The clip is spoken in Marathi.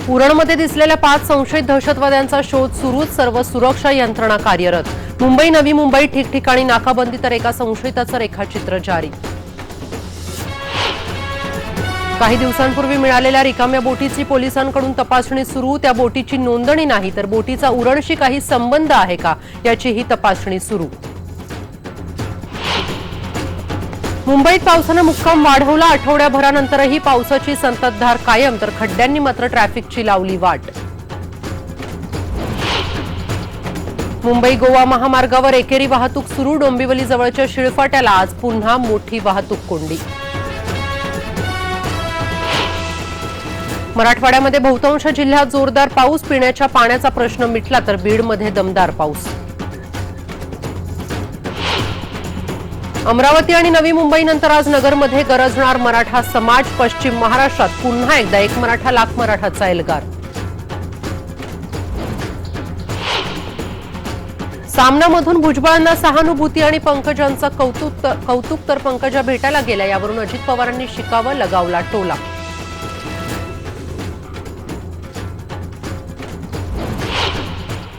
उरणमध्ये दिसलेल्या 5 संशयित दहशतवाद्यांचा शोध सुरूच, सर्व सुरक्षा यंत्रणा कार्यरत। मुंबई नवी मुंबई ठिकठिकाणी नाकाबंदी, तर एका संशयिताचं रेखाचित्र जारी। काही दिवसांपूर्वी मिळालेल्या रिकाम्या बोटीची पोलिसांकडून तपासणी सुरू। त्या बोटीची नोंदणी नाही, तर बोटीचा उरणशी काही संबंध आहे का याचीही तपासणी सुरू। मुंबईत पावसानं मुक्काम वाढवला। आठवड्याभरानंतरही पावसाची संततधार कायम, तर खड्ड्यांनी मात्र ट्रॅफिकची लावली वाट। मुंबई गोवा महामार्गावर एकेरी वाहतूक सुरू। डोंबिवली जवळच्या शिळफाट्याला आज पुन्हा मोठी वाहतूक कोंडी। मराठवाड्यामध्ये बहुतांश जिल्ह्यात जोरदार पाऊस। पिण्याच्या पाण्याचा प्रश्न मिटला, तर बीडमध्ये दमदार पाऊस। अमरावती आणि नवी मुंबईनंतर आज नगरमध्ये गरजणार मराठा समाज। पश्चिम महाराष्ट्रात पुन्हा एकदा एक मराठा लाख मराठाचा एल्गार। सामनामधून भुजबळांना सहानुभूती आणि पंकजांचं कौतुक, तर पंकजा भेटायला गेल्या, यावरून अजित पवारांनी शिकावं, लगावला टोला।